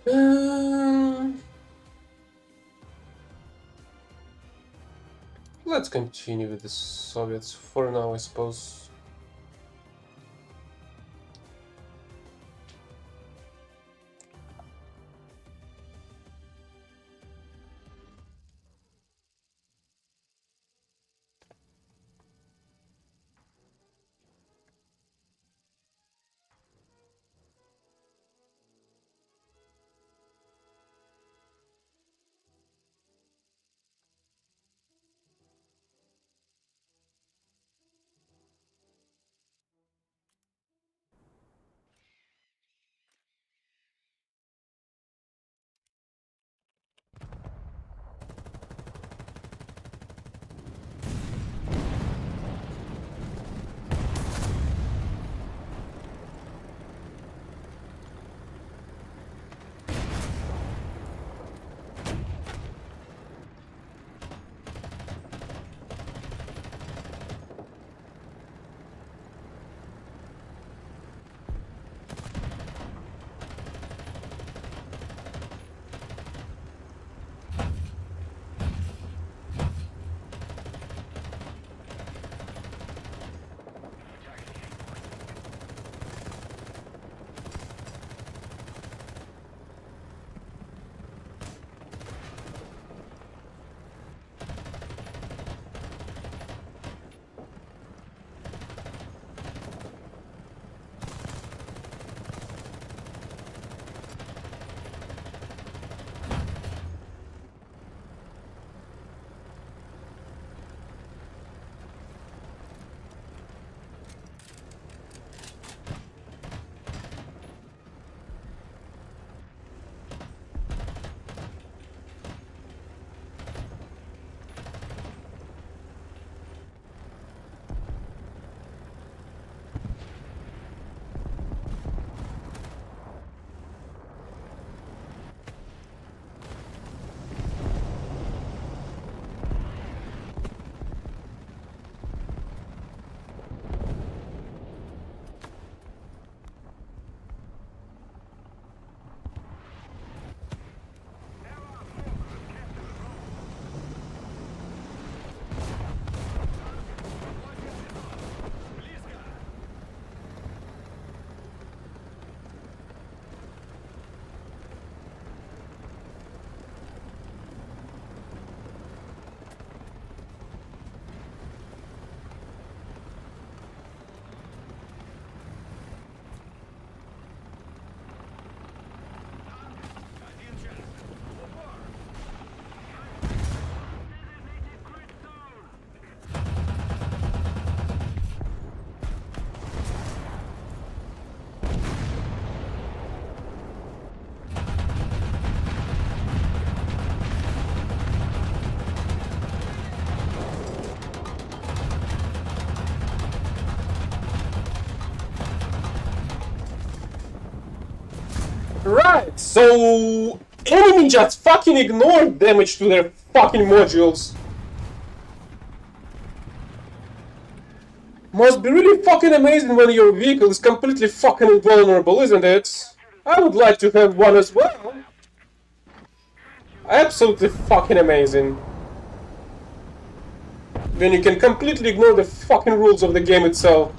Um, let's continue with the Soviets for now, I suppose. Right, so enemy just fucking ignored damage to their fucking modules. Must be really fucking amazing when your vehicle is completely fucking invulnerable, isn't it? I would like to have one as well. Absolutely fucking amazing. When you can completely ignore the fucking rules of the game itself.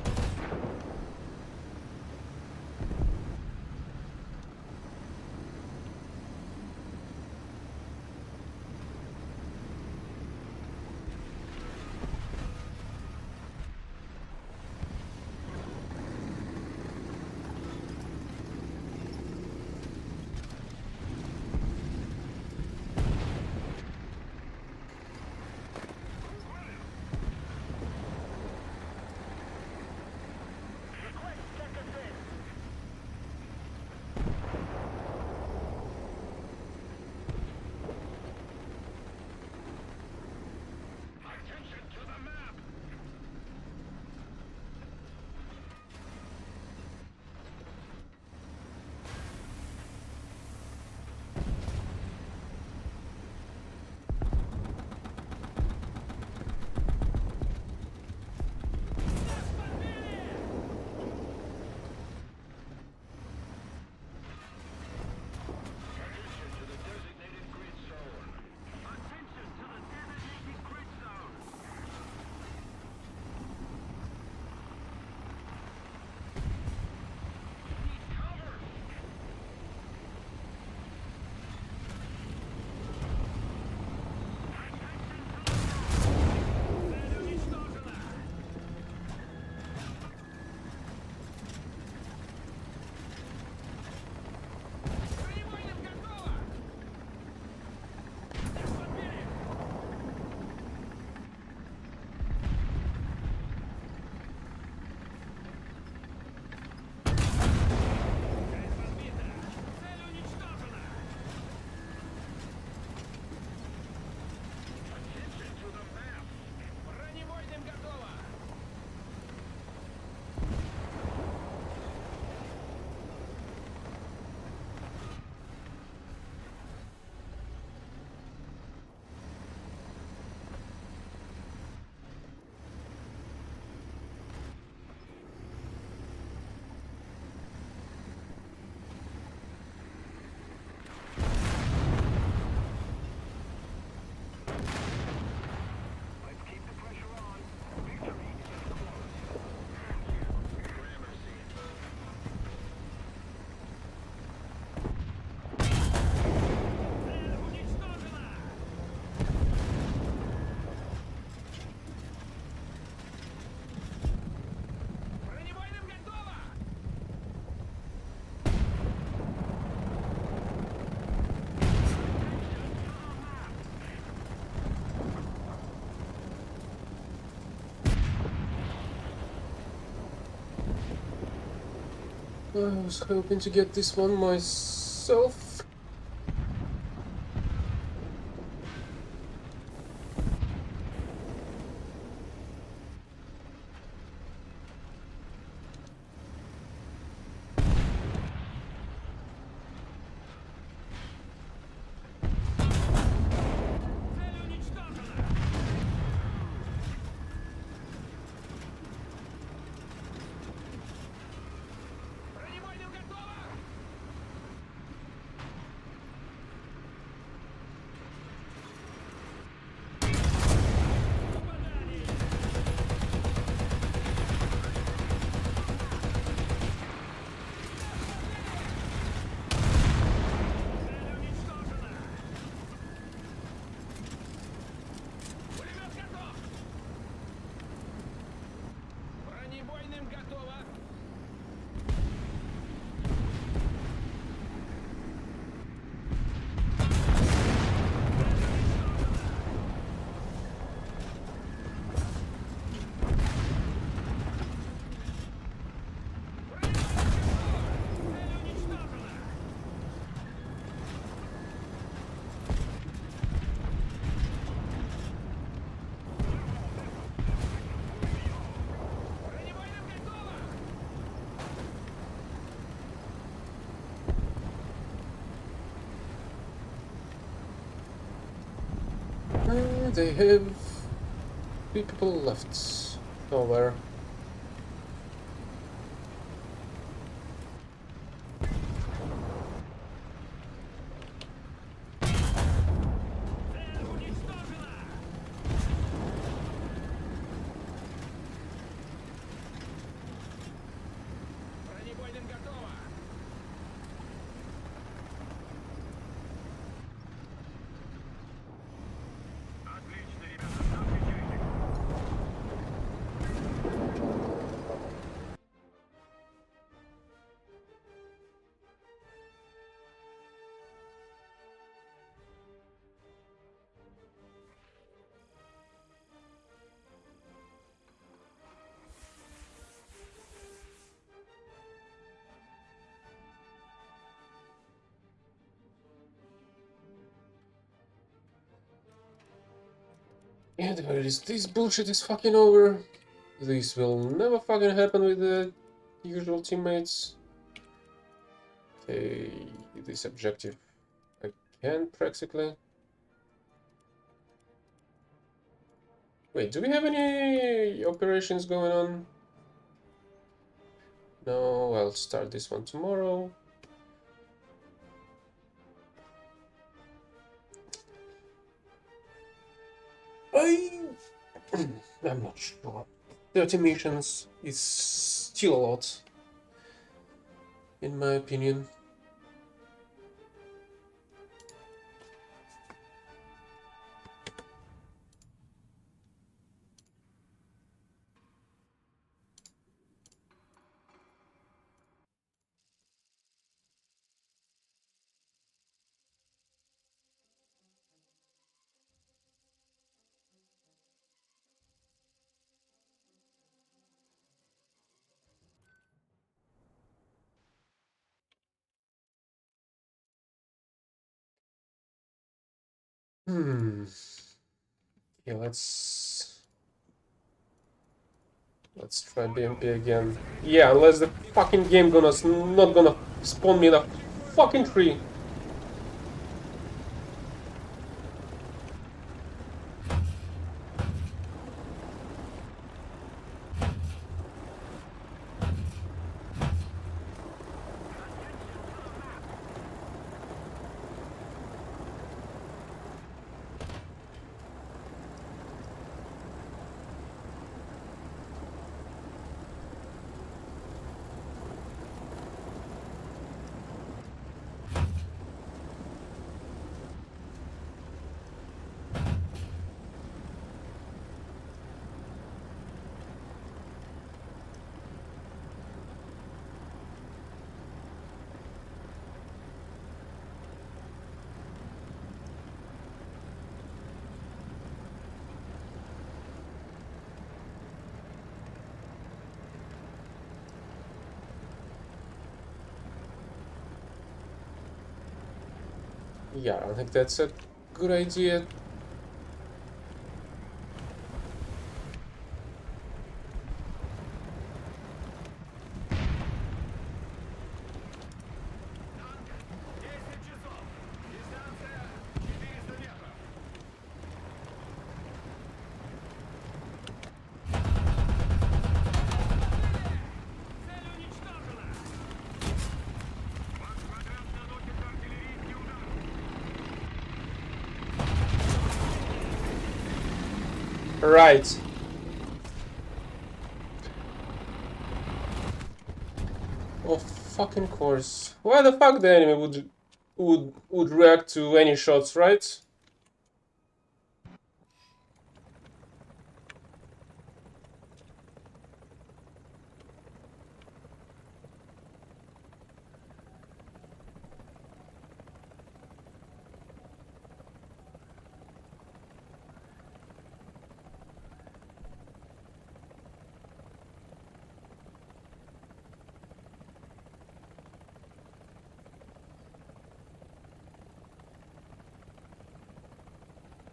I was hoping to get this one myself. They have 3 people left. Nowhere. Yeah, there is. This bullshit is fucking over. This will never fucking happen with the usual teammates. Okay, this objective I can practically. Wait, do we have any operations going on? No, I'll start this one tomorrow. I'm not sure. 30 missions is still a lot, in my opinion. Yeah, let's try BMP again. Yeah, unless the fucking game not gonna spawn me in a fucking tree. Yeah, I don't think that's a good idea. Right. Of fucking course. Why the fuck the enemy would react to any shots, right?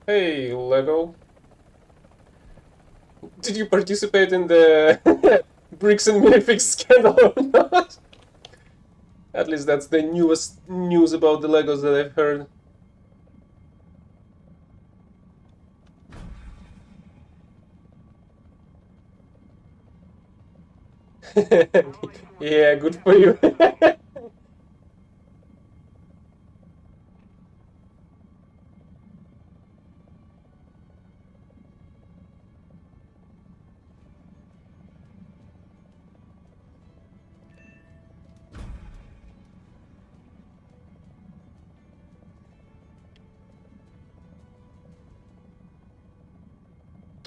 Hey, Lego. Did you participate in the bricks and minifix scandal or not? At least that's the newest news about the Legos that I've heard. Yeah, good for you.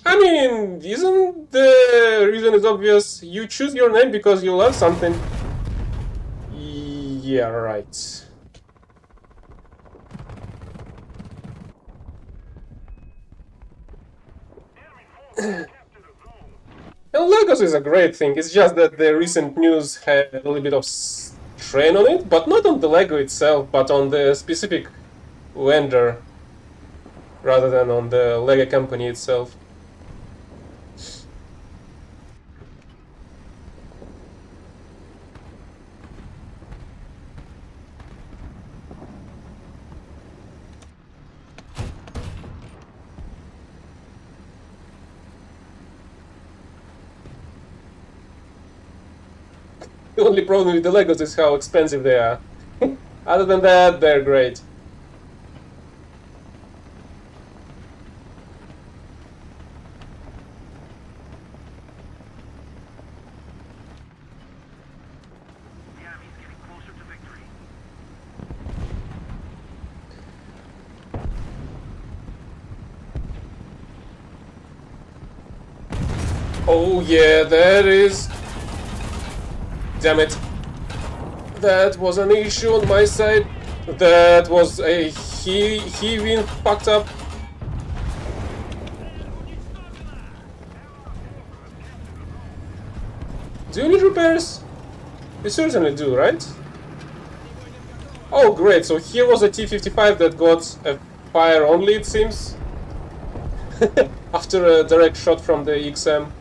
I mean, isn't the reason is obvious? You choose your name because you love something. Yeah, right. And Legos is a great thing. It's just that the recent news had a little bit of strain on it, but not on the Lego itself, but on the specific vendor rather than on the Lego company itself. The only problem with the Legos is how expensive they are. Other than that, they're great. Oh yeah, that is... Damn it. That was an issue on my side. That was a heaving fucked up. Do you need repairs? You certainly do, right? Oh great, so here was a T-55 that got a fire only, it seems. After a direct shot from the XM.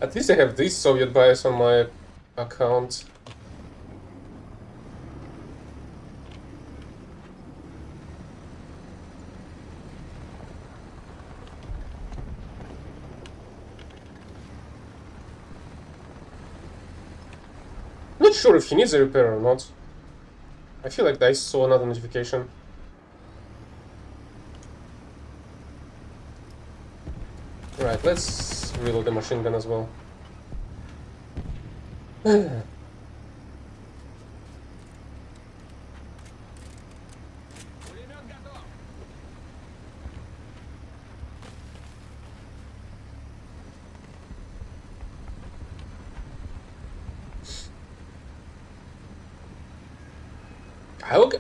At least I have this Soviet bias on my account. Not sure if he needs a repair or not. I feel like I saw another notification. Right, let's reload the machine gun as well. I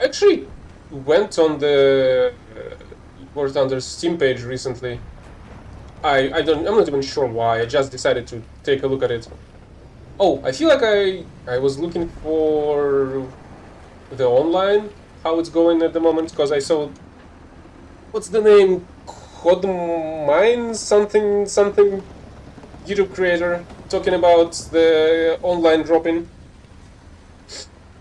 actually went on the War Thunder Steam page recently. I'm not even sure why. I just decided to take a look at it. Oh, I feel like I was looking for the online, how it's going at the moment, because I saw, what's the name? Codemine something YouTube creator talking about the online dropping.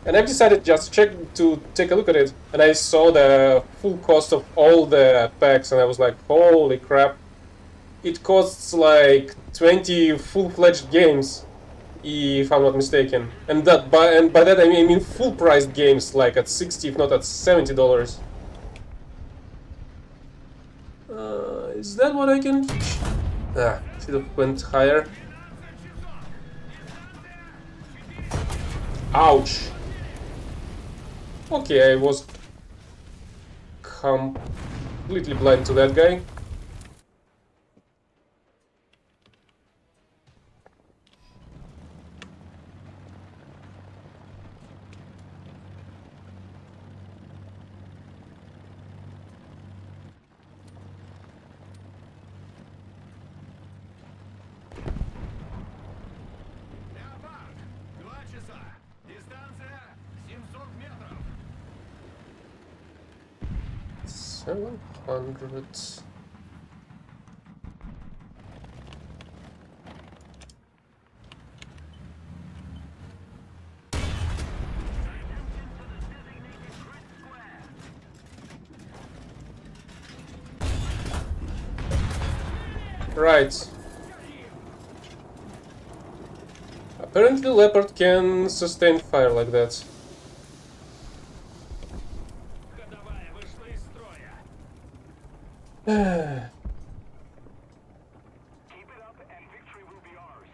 And I've decided just to take a look at it, and I saw the full cost of all the packs, and I was like, holy crap! It costs like 20 full-fledged games, if I'm not mistaken, and by that I mean full-priced games, like at 60, if not at $70. Is that what I can? Ah, should have went higher. Ouch. Okay, I was completely blind to that guy. Часа. Дистанция 700 метров. 700. Right. Apparently Leopard can sustain fire like that. Ходовая вышла из строя. Keep it up and victory will be ours.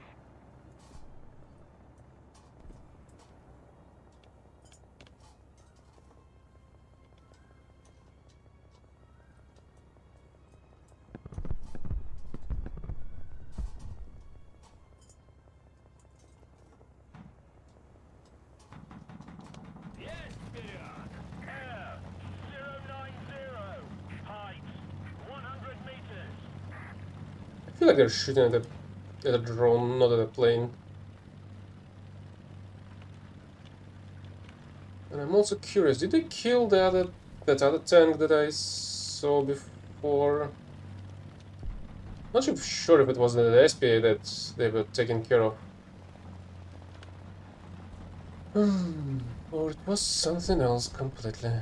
Есть вперед! Air 090. Height 100 meters. I feel like they're shooting at a drone, not at a plane. And I'm also curious, did they kill that other tank that I saw before? Not sure if it was the SPA that they were taking care of. Or it was something else completely.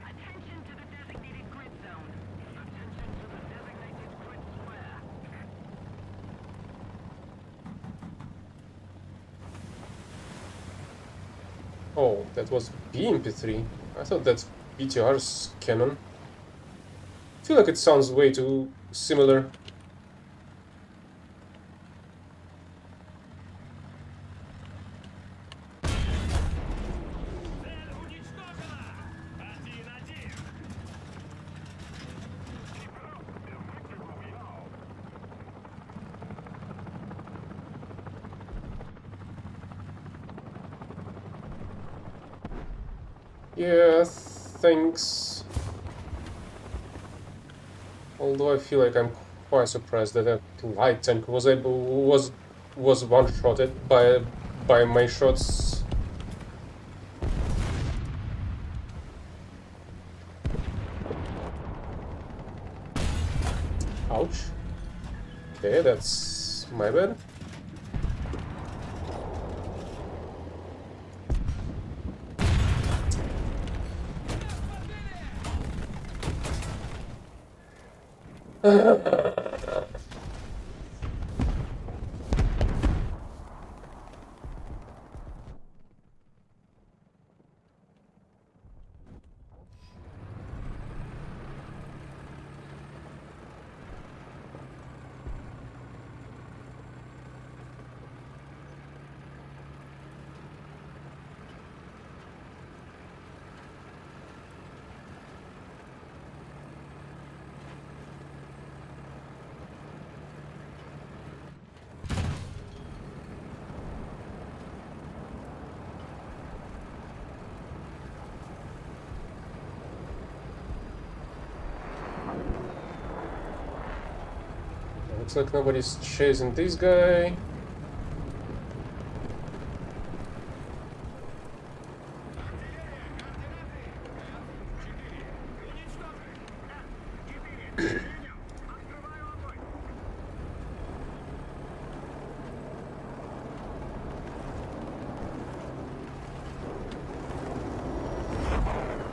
Attention to the designated grid zone. Attention to the designated grid square. Oh, that was BMP3. I thought that's BTR's cannon. I feel like it sounds way too similar. Цель уничтожена! 1-1. Yeah, thanks. Although I feel like I'm quite surprised that that light tank was one-shotted by my shots. Ouch. Okay, that's my bad. Looks like nobody's chasing this guy.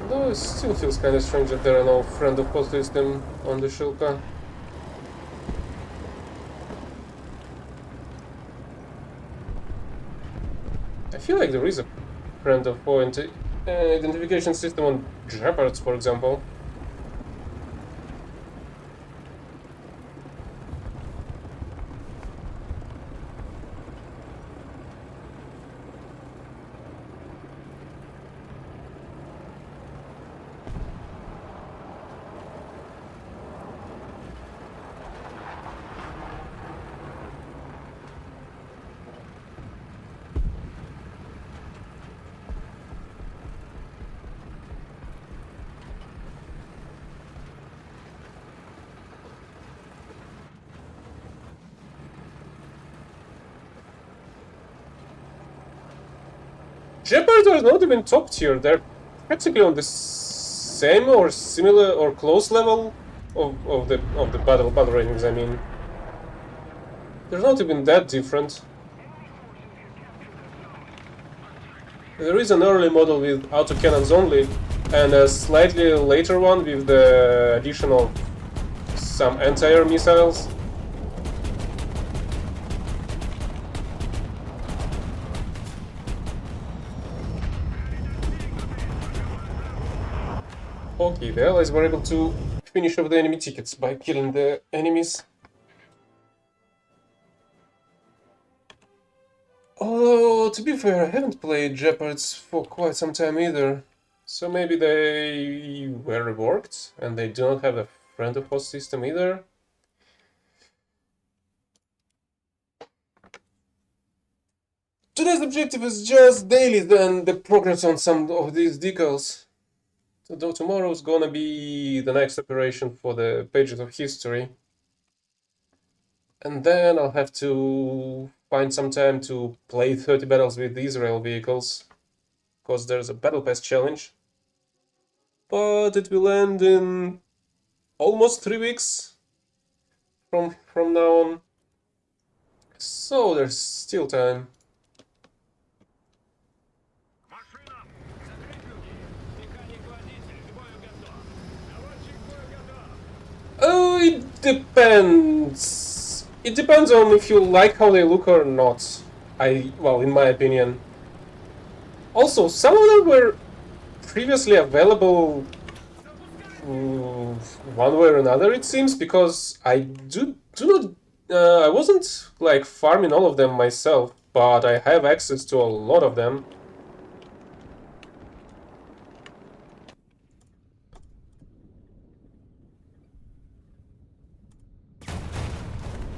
Though it still feels kind of strange that there are no friend of host system on the Shilka. I feel like there is a friend of foe identification system on Jeopards, for example. Jeopards are not even top tier, they're practically on the same or similar or close level of the battle ratings, I mean. They're not even that different. There is an early model with autocannons only, and a slightly later one with the addition of some anti-air missiles. Okay, the allies were able to finish off the enemy tickets by killing the enemies. Although, to be fair, I haven't played Jeopards for quite some time either. So maybe they were reworked and they do not have a friend of host system either. Today's objective is just dailies and the progress on some of these decals. So tomorrow's gonna be the next operation for the pages of history. And then I'll have to find some time to play 30 battles with Israel vehicles, because there's a battle pass challenge. But it will end in almost 3 weeks from now on. So there's still time. Машина! Закрыть люки! Механик-водитель к бою готов! Наводчик к бою готов! Oh, it depends. It depends on if you like how they look or not. Well, in my opinion. Also, some of them were previously available one way or another, it seems, because I do not. I wasn't like farming all of them myself, but I have access to a lot of them.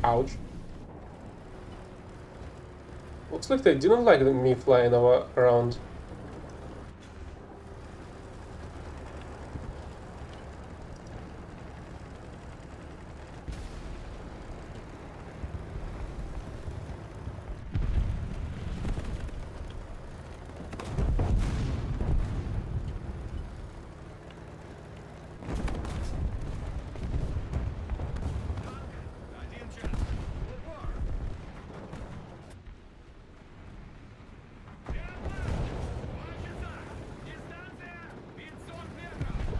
Ouch. Looks like they didn't like me flying around. Один час! Упор! Верно! 2 часа! Дистанция 500 метров!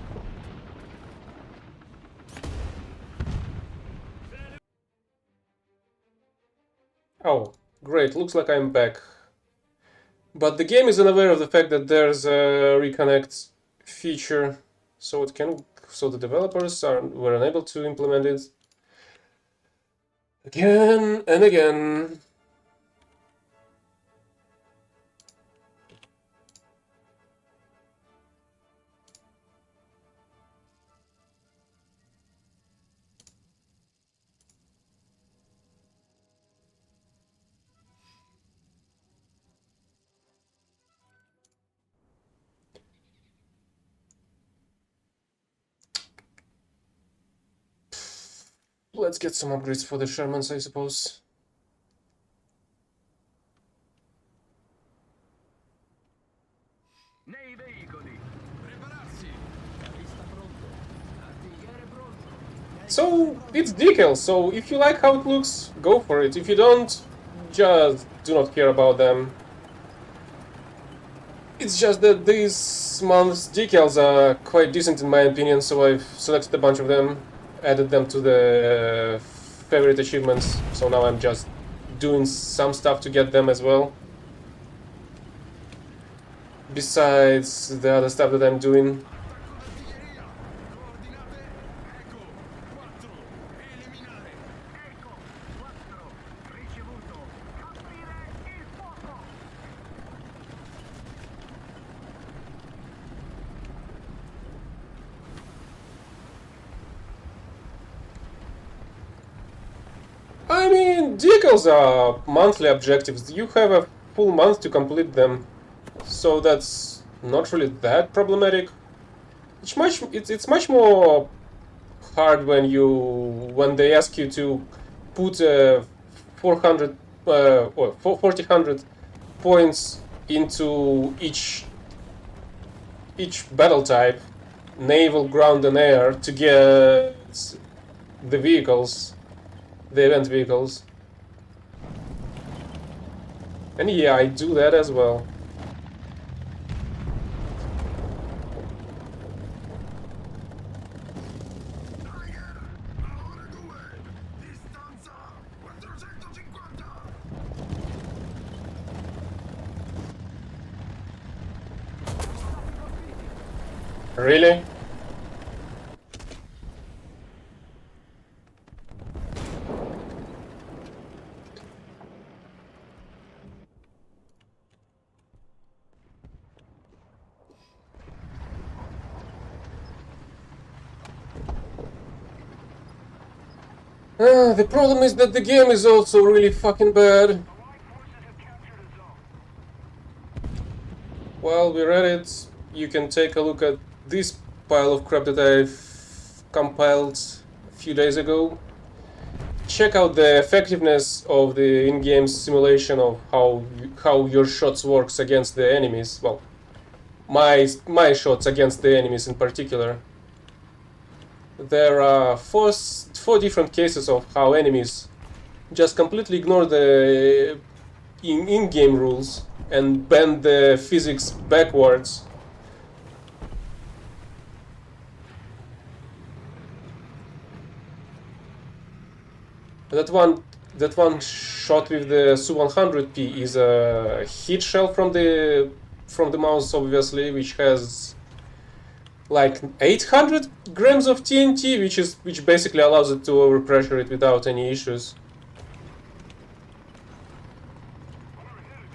Oh, great, looks like I'm back. But the game is unaware of the fact that there's a reconnect feature, so the developers were unable to implement it again and again. let's get some upgrades for the Shermans, I suppose. Nei veicoli. Prepararsi. Carista pronto. Artigliere pronto. So, it's decals, so if you like how it looks, go for it. If you don't, just do not care about them. It's just that this month's decals are quite decent in my opinion, so I've selected a bunch of them, added them to the favorite achievements, so now I'm just doing some stuff to get them as well. Besides the other stuff that I'm doing. I mean, decals are monthly objectives. You have a full month to complete them, so that's not really that problematic. It's much more hard when they ask you to put 400 or 400 points into each battle type, naval, ground, and air, to get the vehicles. The event vehicles. And yeah, I do that as well. Really? The problem is that the game is also really fucking bad. While we're at it, you can take a look at this pile of crap that I've compiled a few days ago. Check out the effectiveness of the in-game simulation of how your shots works against the enemies. Well, my shots against the enemies in particular. There are four different cases of how enemies just completely ignore the in-game rules and bend the physics backwards. That one shot with the Su-100P is a heat shell from the mouse, obviously, which has like 800 grams of TNT, which basically allows it to overpressure it without any issues.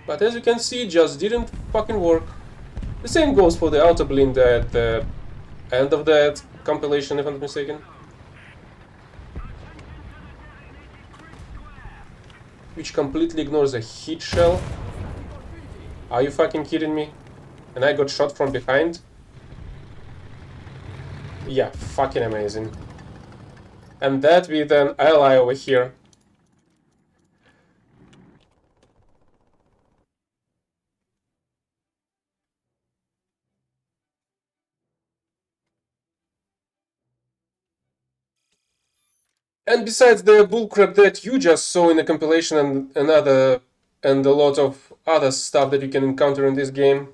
But as you can see, it just didn't fucking work. The same goes for the auto blind at the end of that compilation, if I'm not mistaken. Which completely ignores a heat shell. Are you fucking kidding me? And I got shot from behind? Yeah, fucking amazing. And that with an ally over here. And besides the bullcrap that you just saw in the compilation and a lot of other stuff that you can encounter in this game,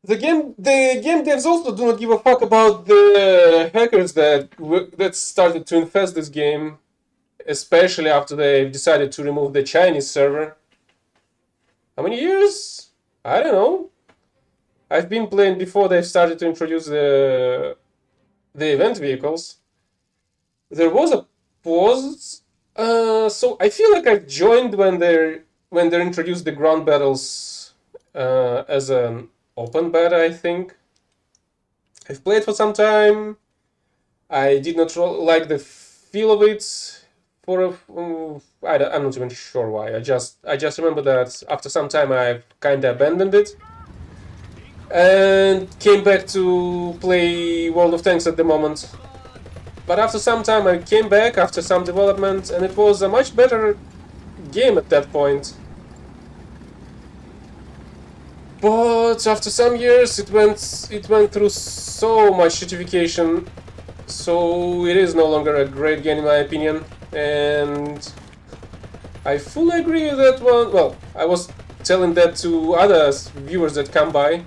the game devs also do not give a fuck about the hackers that started to infest this game, especially after they decided to remove the Chinese server. How many years? I don't know. I've been playing before they started to introduce the event vehicles. There was a pause, so I feel like I've joined when they introduced the ground battles as an open beta, I think. I've played for some time. I did not like the feel of it I'm not even sure why. I just remember that after some time I've kinda abandoned it and came back to play World of Tanks at the moment. But after some time I came back, after some development, and it was a much better game at that point. But after some years it went through so much certification, so it is no longer a great game in my opinion, and I fully agree with that one. Well, I was telling that to other viewers that come by,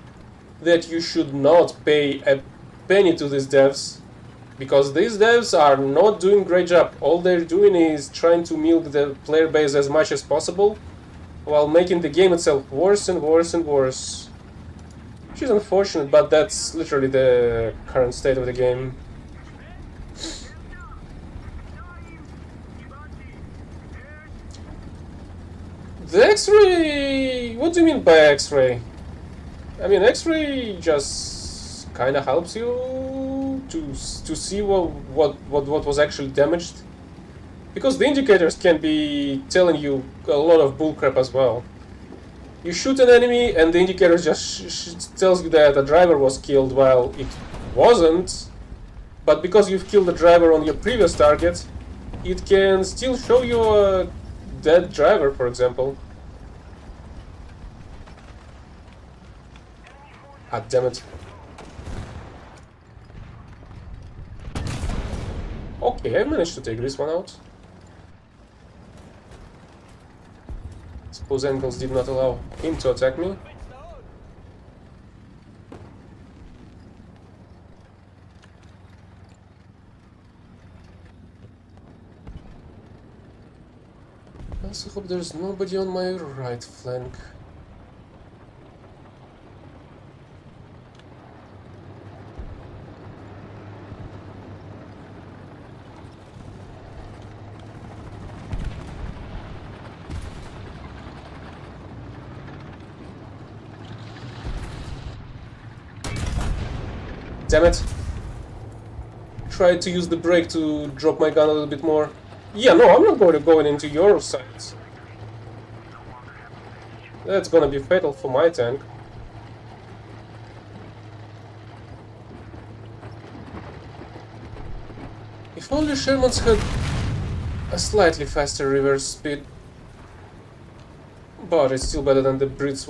that you should not pay a penny to these devs, because these devs are not doing a great job. All they're doing is trying to milk the player base as much as possible, while making the game itself worse and worse and worse. Which is unfortunate, but that's literally the current state of the game. The X-ray... What do you mean by X-ray? I mean, X-ray just kind of helps you to see what was actually damaged. Because the indicators can be telling you a lot of bullcrap as well. You shoot an enemy and the indicator just tells you that a driver was killed while it wasn't. But because you've killed the driver on your previous target, it can still show you a dead driver, for example. Ah, damn it. Okay, I managed to take this one out. Suppose angles did not allow him to attack me. I also hope there's nobody on my right flank. Damn it! Tried to use the brake to drop my gun a little bit more. Yeah, no, I'm not going to go into your sights. That's gonna be fatal for my tank. If only Shermans had a slightly faster reverse speed. But it's still better than the British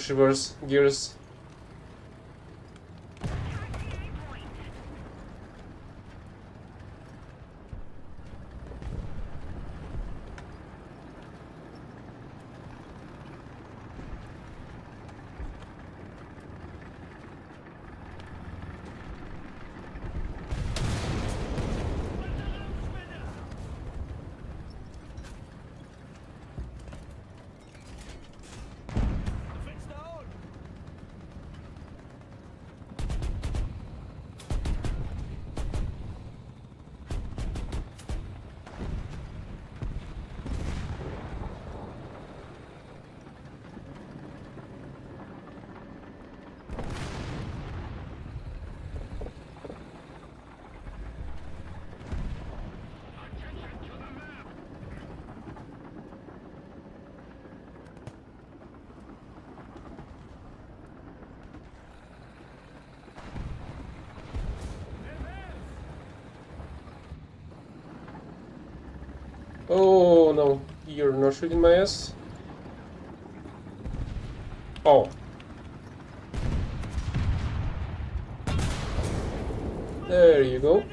reverse gears. Oh no, you're not shooting my ass? Oh. There you go.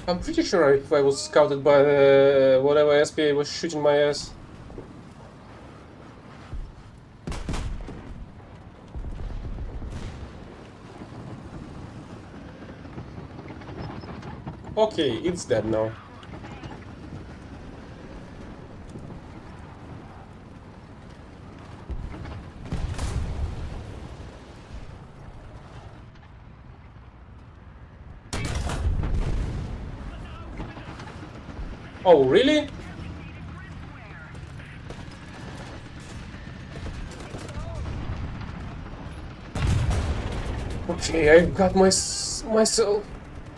I'm pretty sure if I was scouted by whatever SPA was shooting my ass. Okay, it's dead now. Oh, really? Okay, I got myself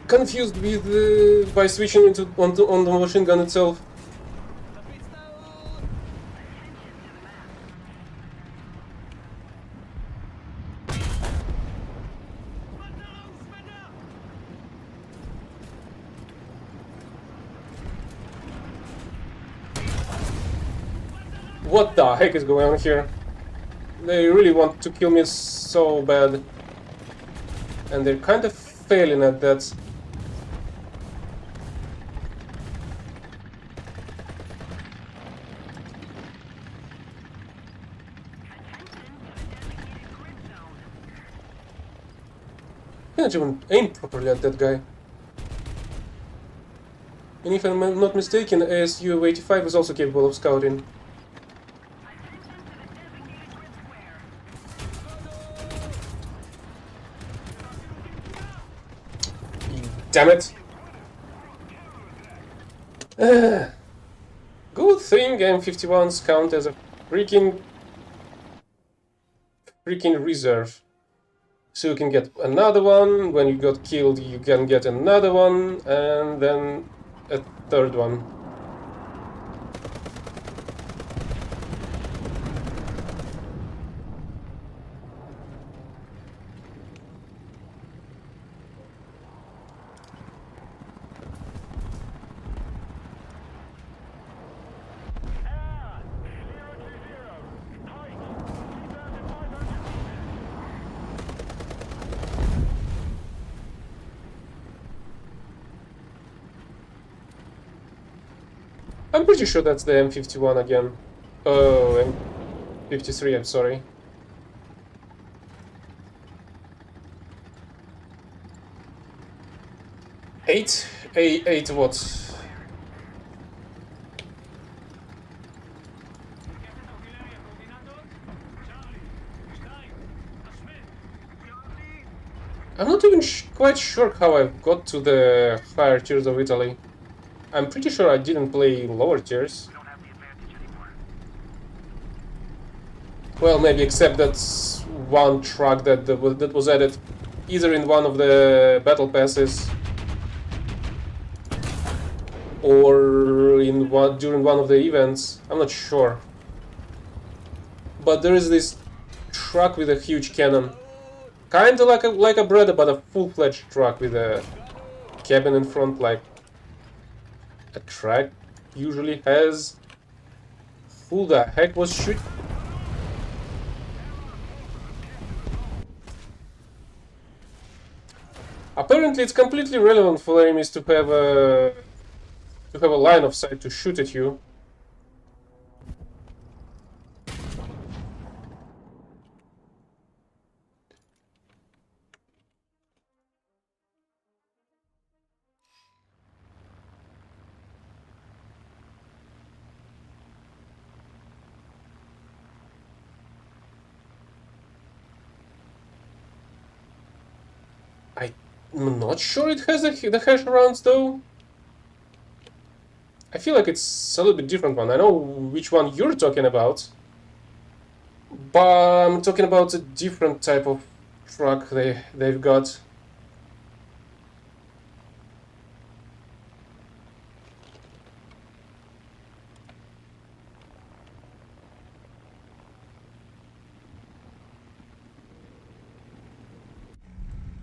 confused with by switching on the machine gun itself. What the heck is going on here? They really want to kill me so bad. And they're kind of failing at that. I can't even aim properly at that guy. And if I'm not mistaken, ASU-85 is also capable of scouting. Damn it! Good thing M51s count as a freaking reserve. So you can get another one, when you got killed you can get another one, and then a third one. I'm pretty sure that's the M51 again. Oh, M53, I'm sorry. Eight what? I'm not even quite sure how I got to the higher tiers of Italy. I'm pretty sure I didn't play lower tiers. Well, maybe except that one truck that was added either in one of the battle passes or in during one of the events. I'm not sure. But there is this truck with a huge cannon. Kinda like a Breda, but a full-fledged truck with a cabin in front, like a truck usually has. Who the heck was shooting? Apparently, it's completely relevant for enemies to have a line of sight to shoot at you. I'm not sure it has the hash rounds though. I feel like it's a little bit different one. I know which one you're talking about, but I'm talking about a different type of truck they've got.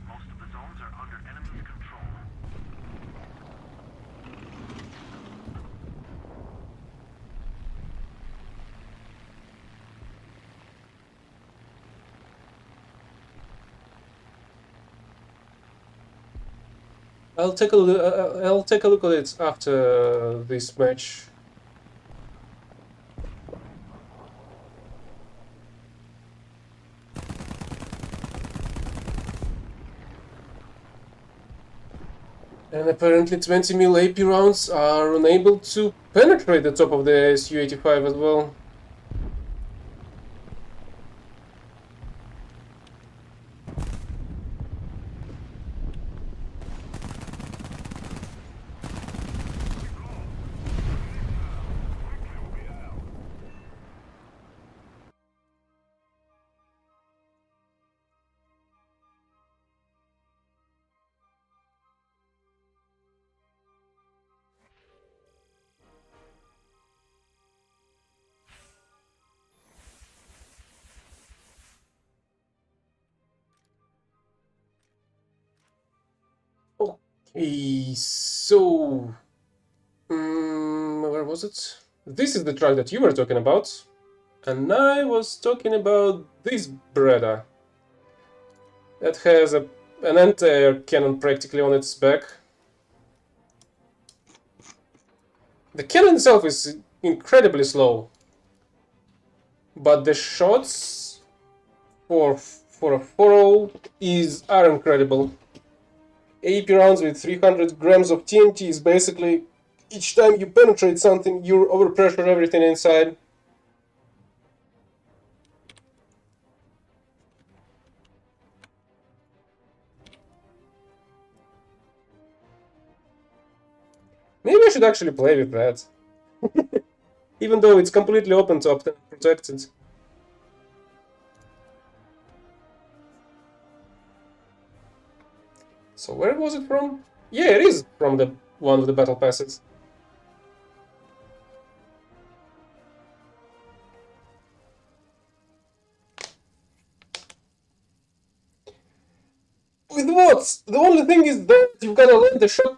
Most of the zones are under enemy control. I'll take a look at it after this match. And apparently 20 mil AP rounds are unable to penetrate the top of the Su-85 as well. So, where was it? This is the truck that you were talking about, and I was talking about this Beretta that has an anti-air cannon practically on its back. The cannon itself is incredibly slow, but the shots for a 4.0 are incredible. AP rounds with 300 grams of TNT is basically each time you penetrate something, you overpressure everything inside. Maybe I should actually play with that. Even though it's completely open to obtain protected. So where was it from? Yeah, it is from the one of the battle passes. With what? The only thing is that you've gotta land the shot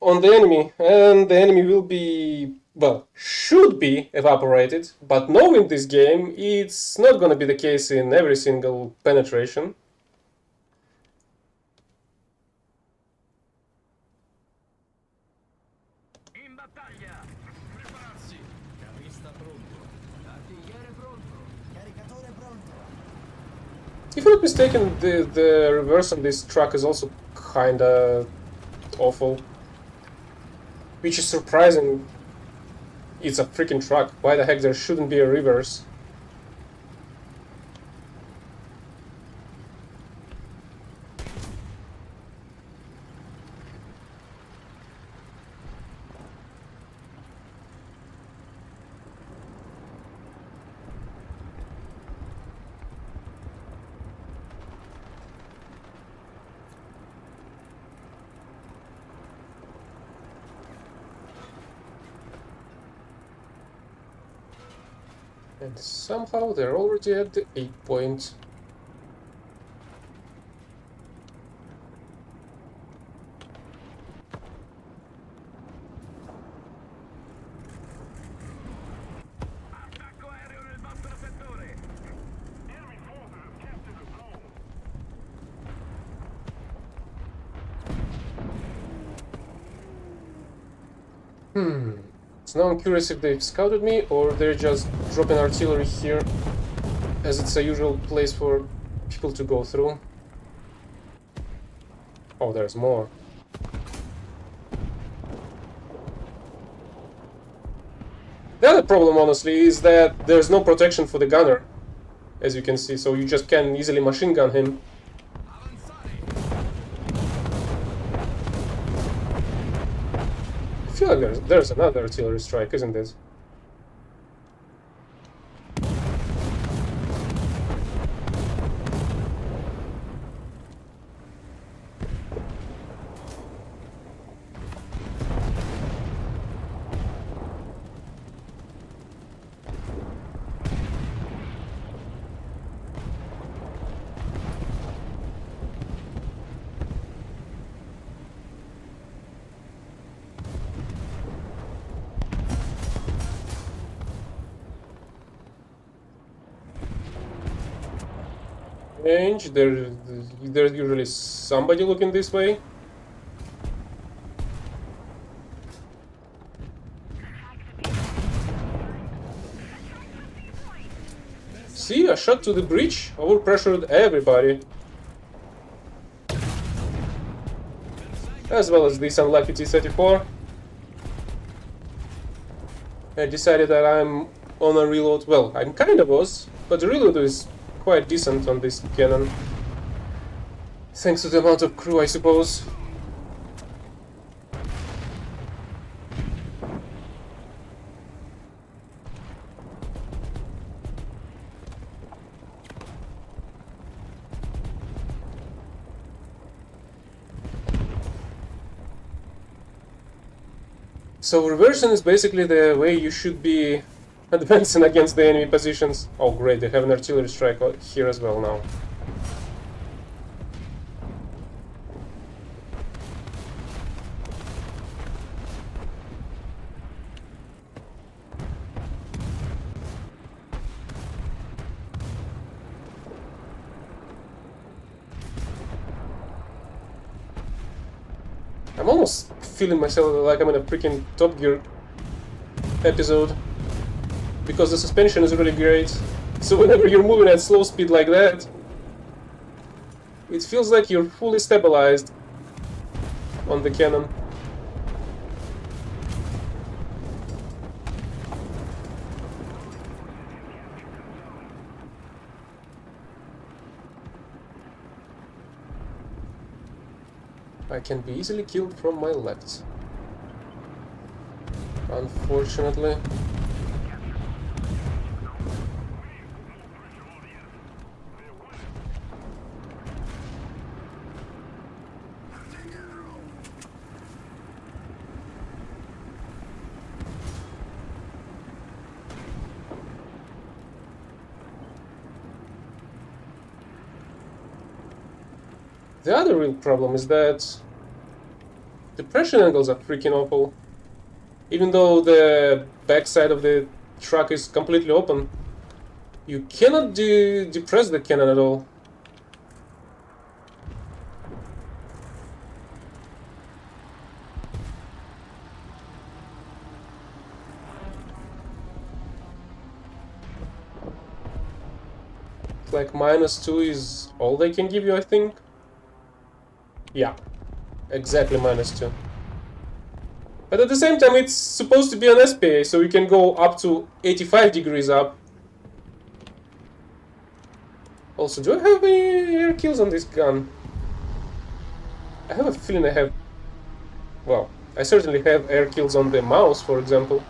on the enemy, and the enemy will be, well, should be evaporated, but knowing this game, it's not gonna be the case in every single penetration. In battaglia! Prepararsi! Carrista pronto! Artigliere pronto! Caricatore pronto! If I'm not mistaken, the reverse on this truck is also kinda awful. Which is surprising. It's a freaking truck. Why the heck there shouldn't be a reverse? And somehow they're already at the 8 point. Attacco aereo nel vostro settore! Enemy forces have captured the zone! So now I'm curious if they've scouted me or they're just dropping artillery here, as it's a usual place for people to go through. Oh, there's more. The other problem, honestly, is that there's no protection for the gunner, as you can see, so you just can easily machine gun him. I feel like there's another artillery strike, isn't it? Range, there's usually somebody looking this way. See, a shot to the breach overpressured everybody. As well as this unlucky T-34. I decided that I'm on a reload. Well, I kinda was, but the reload is quite decent on this cannon. Thanks to the amount of crew, I suppose. So reversion is basically the way you should be advancing against the enemy positions. Oh great, they have an artillery strike here as well now. I'm almost feeling myself like I'm in a freaking Top Gear episode. Because the suspension is really great. So whenever you're moving at slow speed like that, it feels like you're fully stabilized on the cannon. I can be easily killed from my left. Unfortunately. The other real problem is that the pressure angles are freaking awful. Even though the backside of the truck is completely open, you cannot depress the cannon at all. It's like -2 is all they can give you, I think. Yeah, exactly -2. But at the same time, it's supposed to be an SPA, so you can go up to 85 degrees up. Also, do I have any air kills on this gun? I have a feeling I have... Well, I certainly have air kills on the mouse, for example.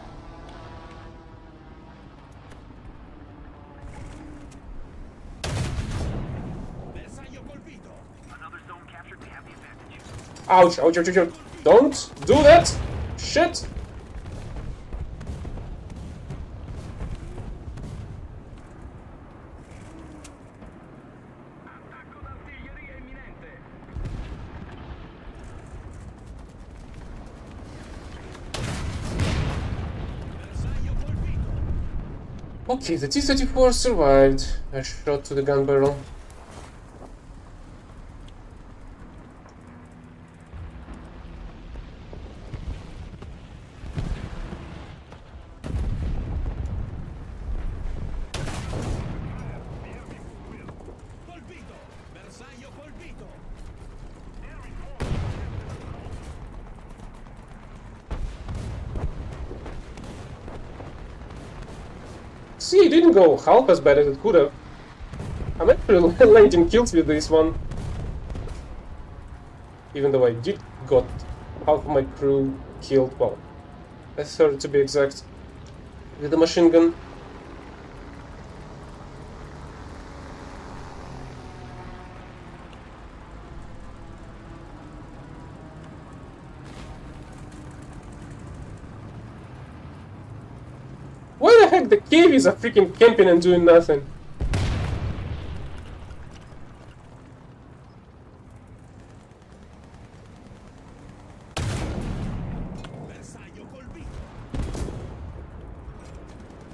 Ouch, ouch, ouch, ouch, ouch. Don't do that! Shit! Okay, the T-34 survived a shot to the gun barrel. See, it didn't go half as bad as it could have. I'm actually landing kills with this one. Even though I did got half of my crew killed, well, a third to be exact, with the machine gun. Why the heck the cavies are freaking camping and doing nothing?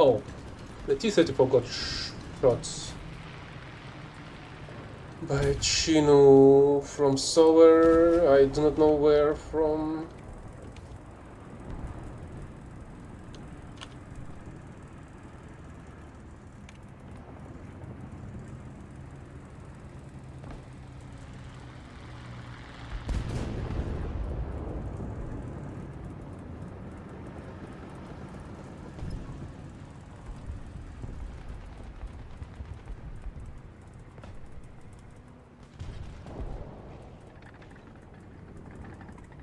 Oh, the T-34 got shot by Chino from somewhere, I do not know where from.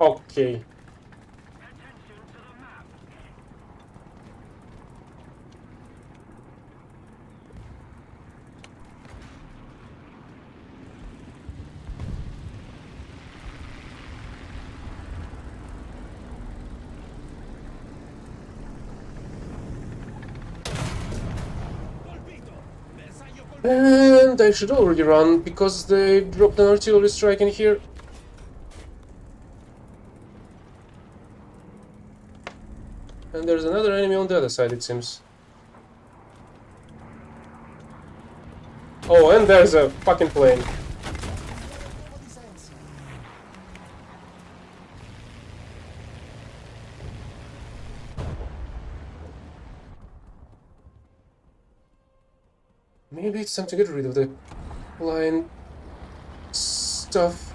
Okay. And I should already run, because they dropped an artillery strike in here. And there's another enemy on the other side, it seems. Oh, and there's a fucking plane. Maybe it's time to get rid of the line stuff.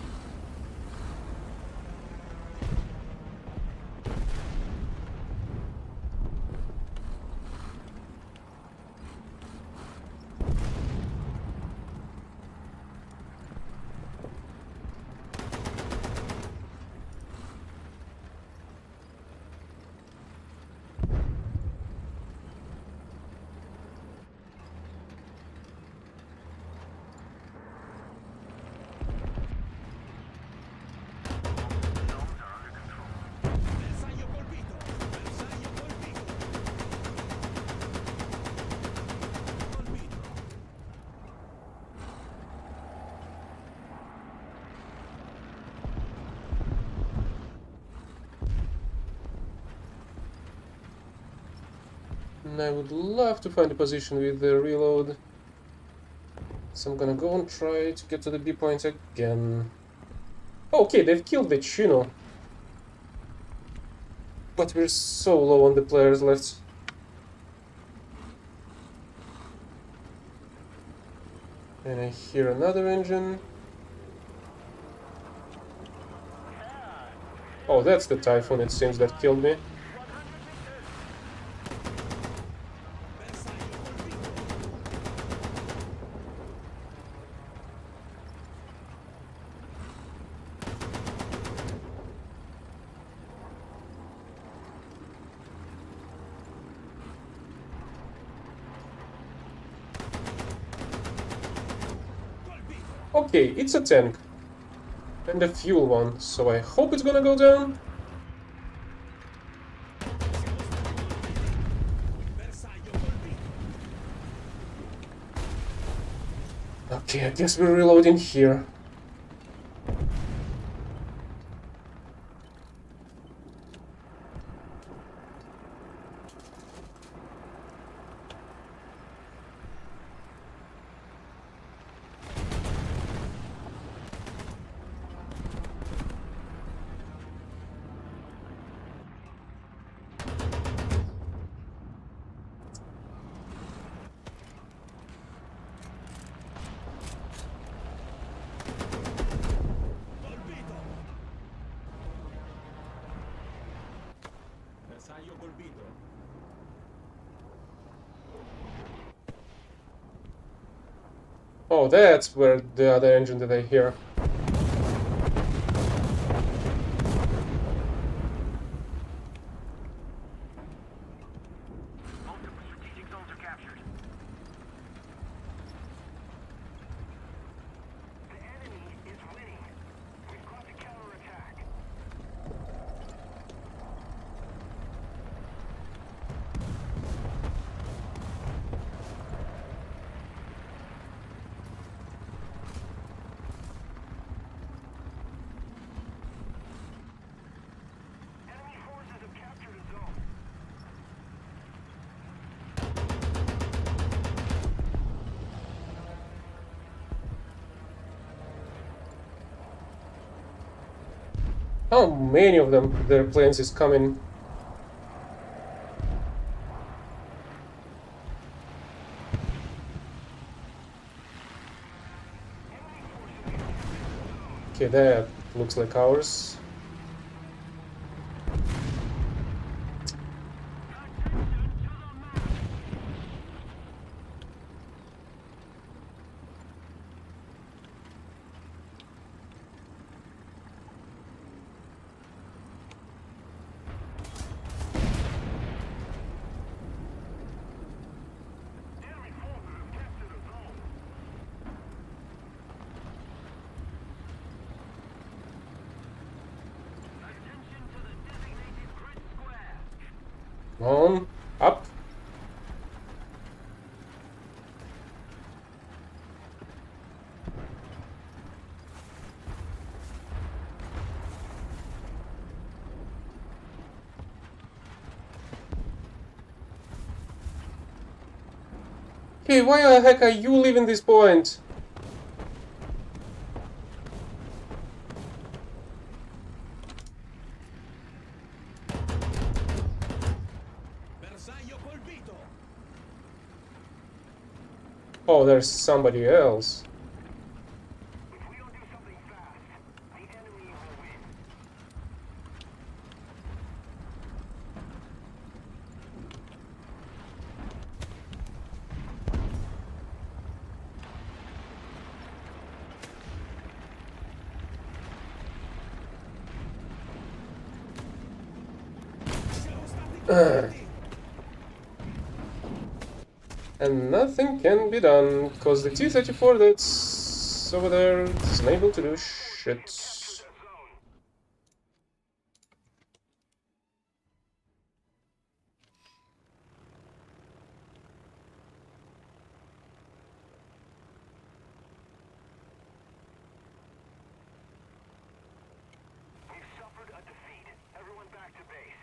Bersaglio colpito! Bersaglio colpito! Colpito! And I would love to find a position with the reload. So I'm gonna go and try to get to the B point again. Okay, they've killed the Chino. But we're so low on the players left. And I hear another engine. Oh, that's the Typhoon, it seems, that killed me. Bersaglio colpito! Colpito! Okay, it's a tank. And a fuel one, so I hope it's gonna go down. Bersaglio colpito! Okay, I guess we're reloading here. Colpito! Bersaglio colpito! Oh, that's where the other engine that I hear. Multiple strategic zones are captured. The enemy is winning. We've got to counterattack. Enemy forces have captured a zone. How many of them, their planes is coming? Okay, that looks like ours. Enemy forces have captured a zone. Attention to the designated grid square. Come on, up. Hey, why the heck are you leaving this point? Bersaglio colpito. Oh, there's somebody else. If we don't do something fast, the enemy will win. And nothing can be done, because the T-34 that's over there is unable to do shit. We've suffered a defeat. Everyone back to base.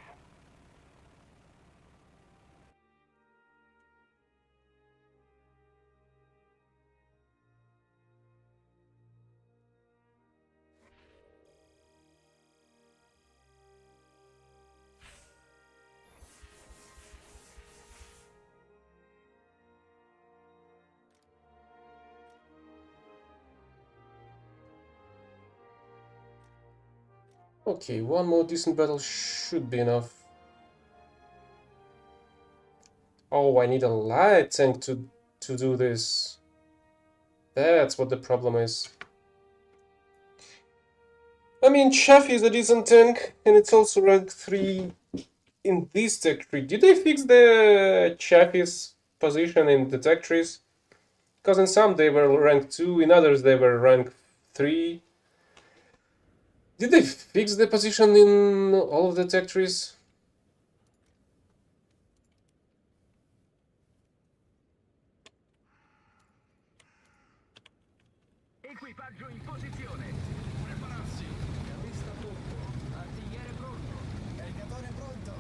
Okay, one more decent battle should be enough. Oh, I need a light tank to do this. That's what the problem is. I mean, Chaffee is a decent tank, and it's also rank 3 in this tech tree. Did they fix the Chaffee's position in the tech trees? Because in some they were rank 2, in others they were rank 3. Did they fix the position in all of the tech trees? Equipaggio in posizione. Prepararsi. Vista tutto. Artigliere pronto. Caritatore pronto.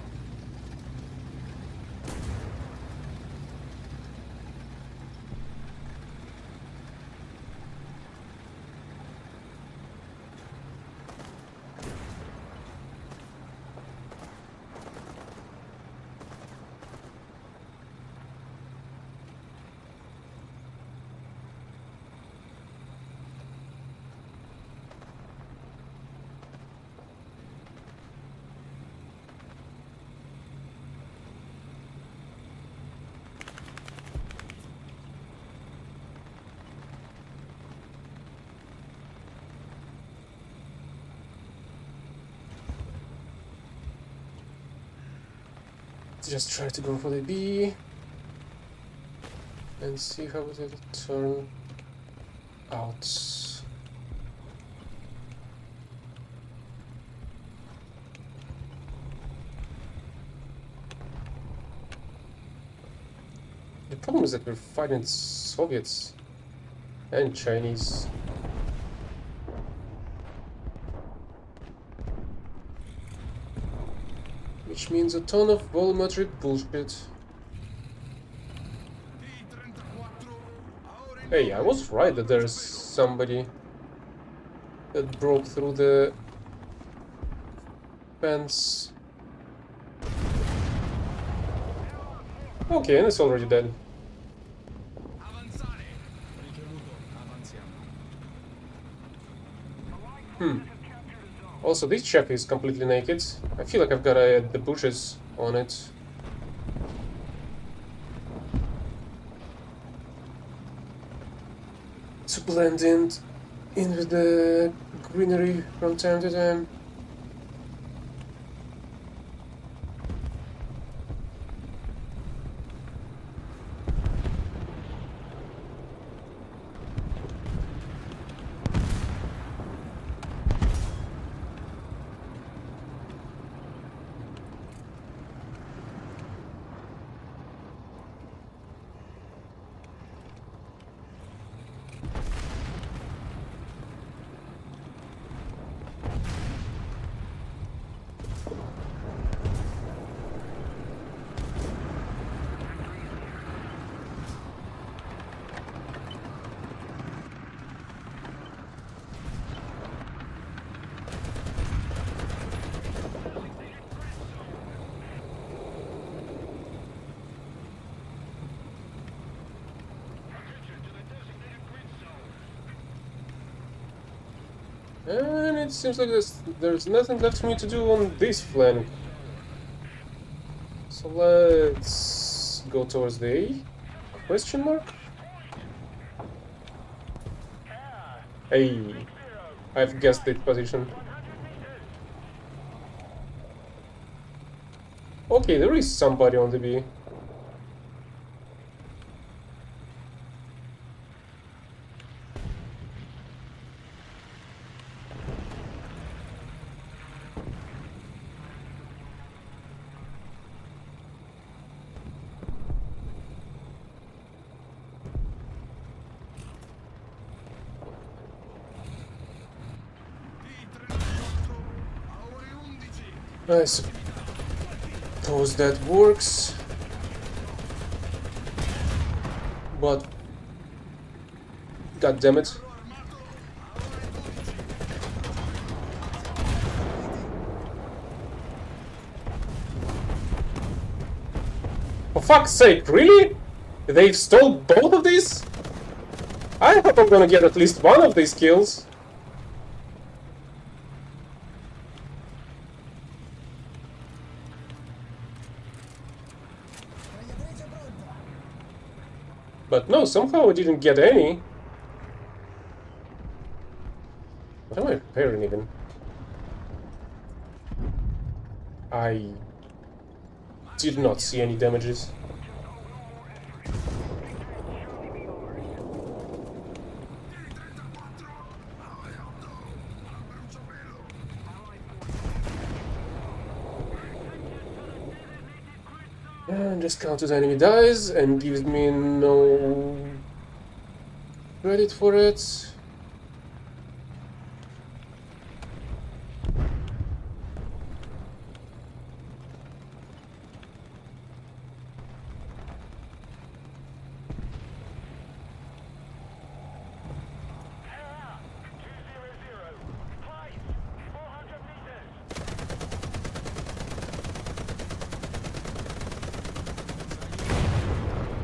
Just try to go for the B and see how it will turn out. The problem is that we're fighting Soviets and Chinese. Which means a ton of volumetric bullshit. Hey, I was right that there's somebody that broke through the fence. Okay, and it's already dead. Avanzare. Ricevuto. Avanziamo. Also, this chap is completely naked. I feel like I've gotta add the bushes on it. To blend in with the greenery from time to time. And it seems like there's nothing left for me to do on this flank. So let's go towards the A? Question mark? Hey, I've guessed the position. Okay, there is somebody on the B. I suppose that works. But god damn it. For fuck's sake, really? They've stole both of these? I hope I'm gonna get at least one of these kills. But no, somehow I didn't get any. What am I repairing even? I did not see any damages. And just counters enemy dies and gives me no credit for it.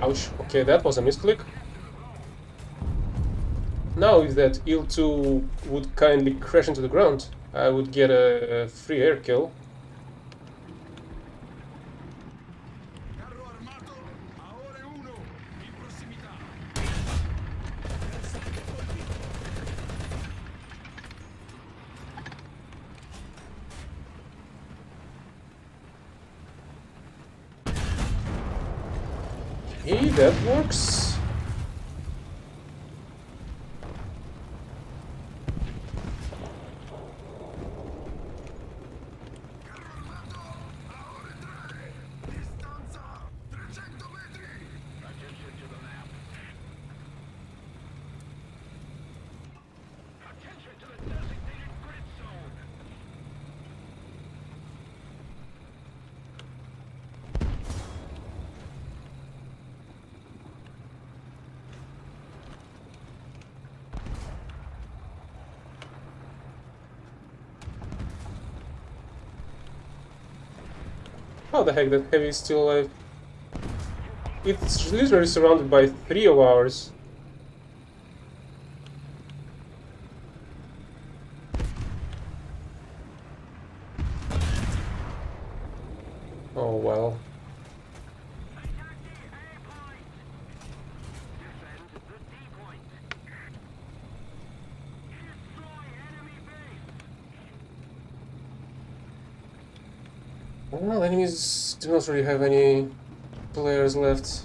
Ouch, okay, that was a misclick. Now if that IL-2 would kindly crash into the ground, I would get a free air kill. Hey, that works. How the heck that heavy is still alive? It's literally surrounded by 3 of ours. Oh well. Well, enemies do not really have any players left.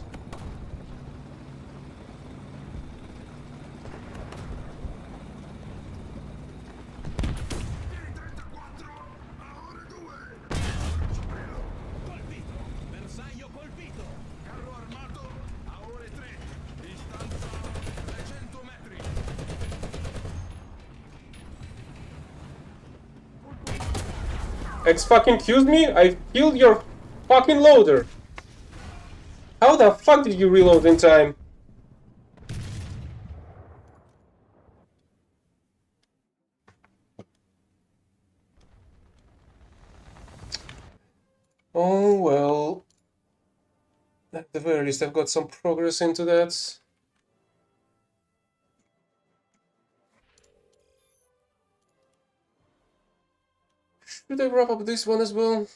Excuse me? I killed your fucking loader. How the fuck did you reload in time? Oh well. At the very least, I've got some progress into that. Should I wrap up this one as well?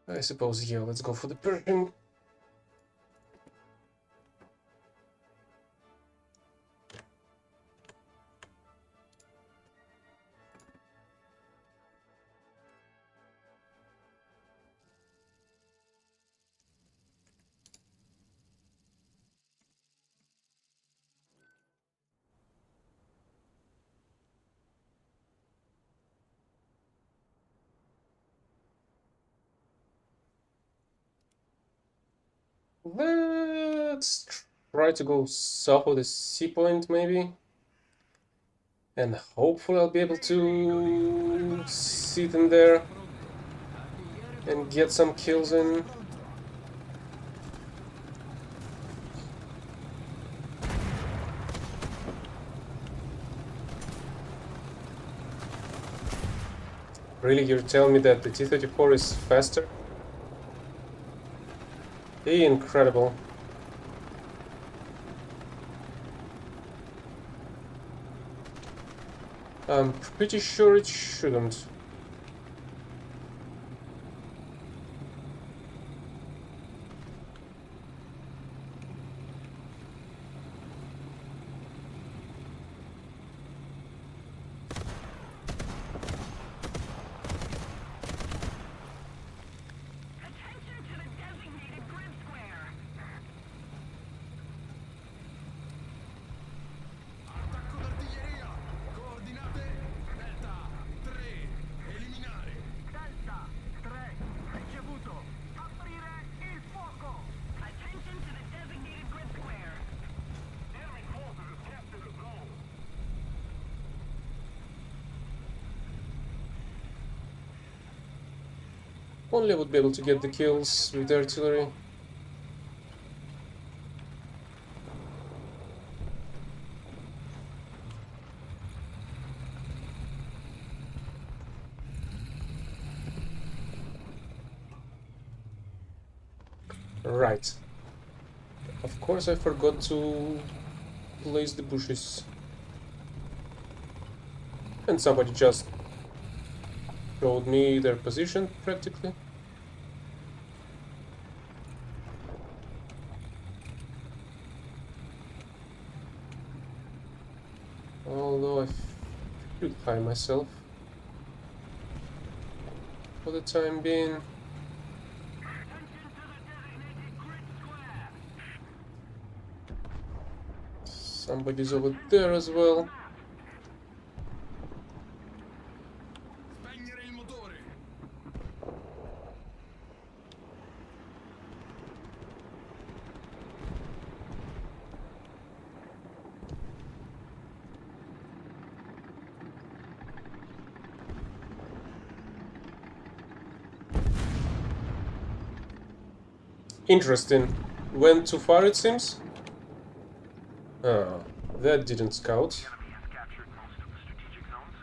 I suppose, yeah, let's go for the Pershing. Let's try to go south of the sea point, maybe. And hopefully I'll be able to sit in there and get some kills in. Really, you're telling me that the T-34 is faster? Incredible. I'm pretty sure it shouldn't. Attention to the designated grid square. Attacco d'artiglieria! Coordinate Delta 3, eliminare! Delta 3, ricevuto. Aprire il fuoco. Attention to the designated grid square. Enemy forces have captured the zone. Only I would be able to get the kills with the artillery. Right. Of course I forgot to place the bushes. And somebody just showed me their position, practically. Although I should hide myself for the time being. Somebody's over there as well. Spegnere il motore! Interesting. Went too far, it seems. Oh, that didn't scout. Enemy has captured most of the strategic zones.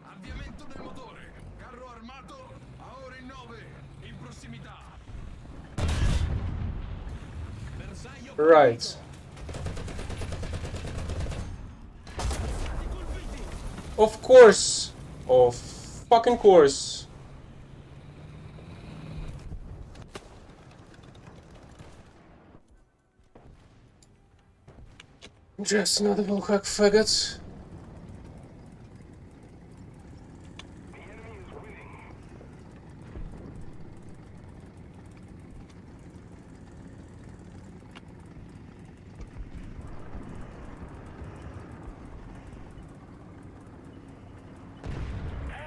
Avviamento del motore! Carro armato a ore 9 in prossimità! Bersaglio Right. Of course. Of fucking course. Just another bullhack faggot. The enemy is winning.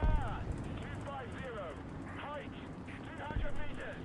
Ah, 250. Height, 200 meters.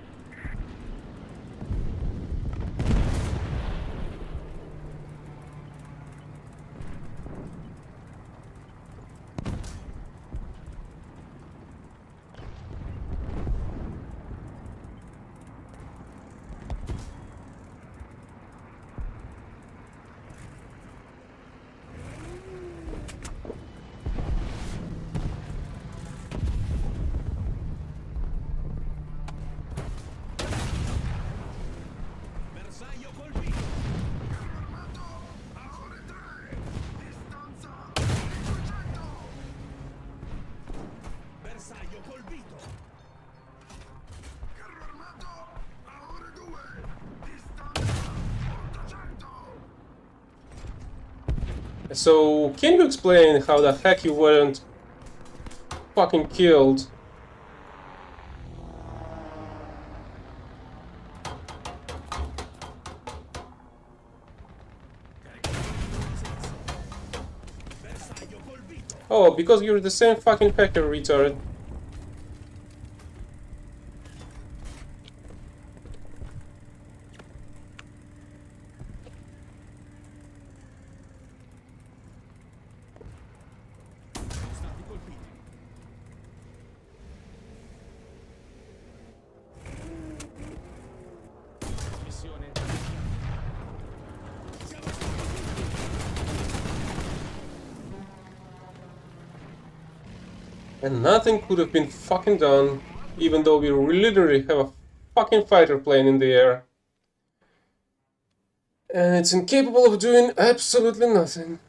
Carro armato a ore 2. Distanza 800. So, can you explain how the heck you weren't fucking killed? Oh, because you're the same fucking hacker, retard. And nothing could have been fucking done, even though we literally have a fucking fighter plane in the air. And it's incapable of doing absolutely nothing.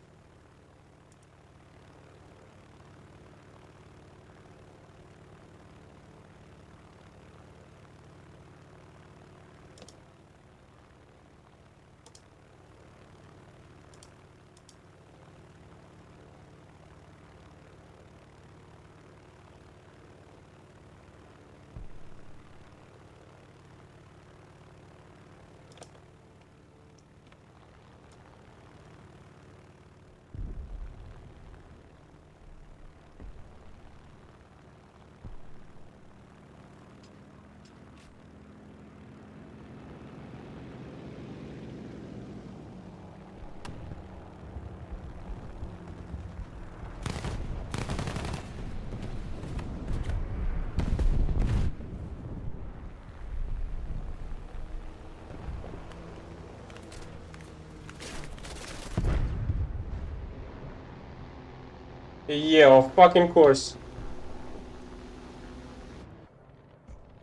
Yeah, of fucking course.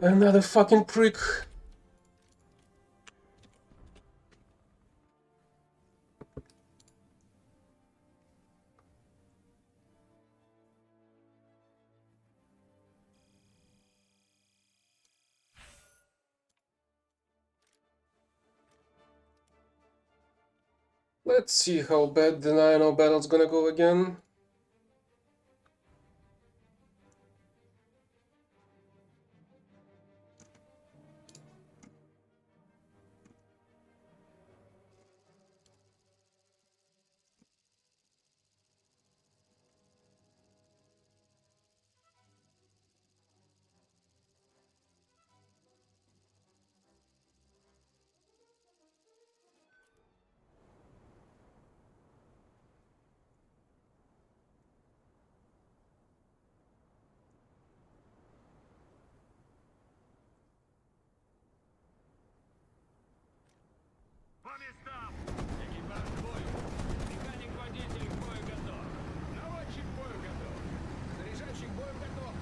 Another fucking prick. Let's see how bad the 9-0 battle's gonna go again. По местам! Экипаж к бою! Механик-водитель к бою готов! Наводчик к бою готов! Заряжающий к бою готов!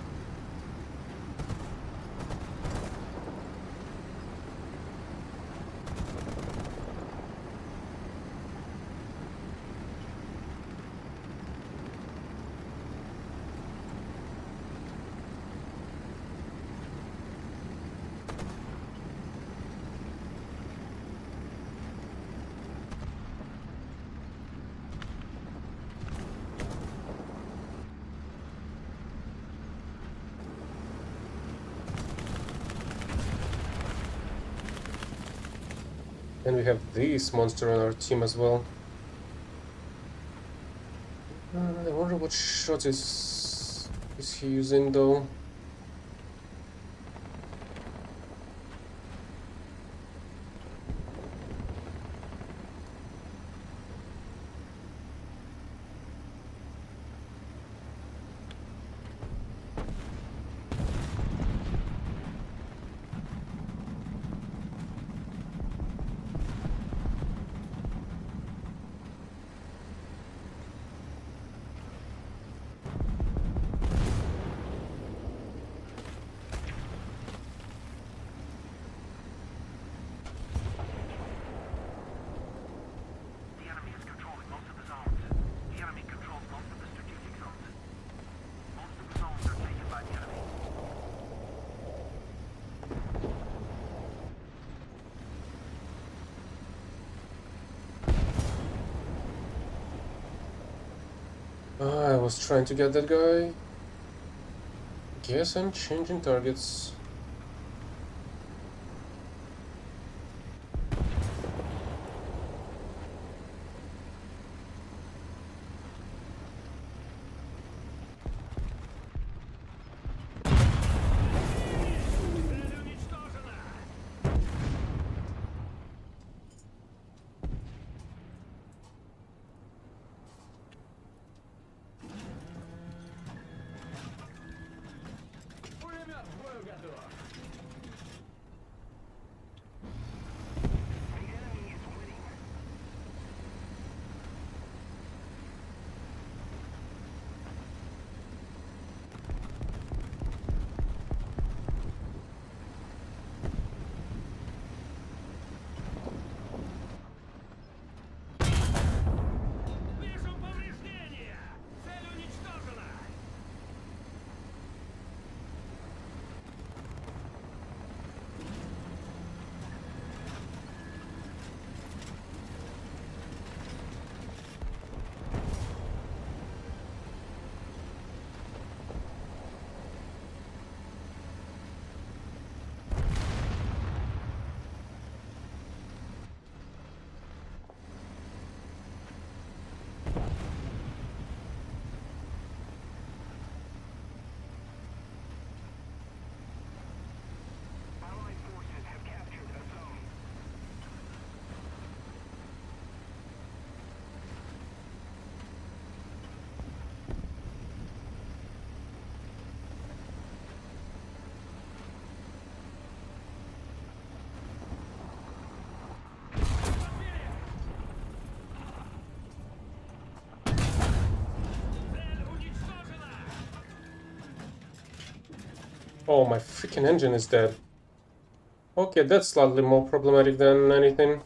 And we have this monster on our team as well. I wonder what shot is he using though. was trying to get that guy. Guess I'm changing targets. Цель уничтожена! Пулемет к бою готов! The enemy is winning. Вижу повреждения! Цель уничтожена! Allied forces have captured a zone. Цель уничтожена! Oh, my freaking engine is dead. Okay, that's slightly more problematic than anything.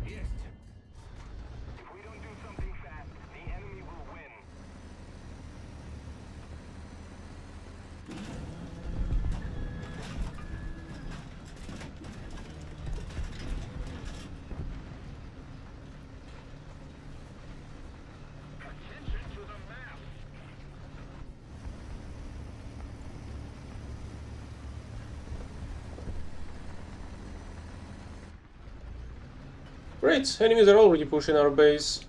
Есть! If we don't do something fast, the enemy will win. Attention to the map! Great, enemies are already pushing our base.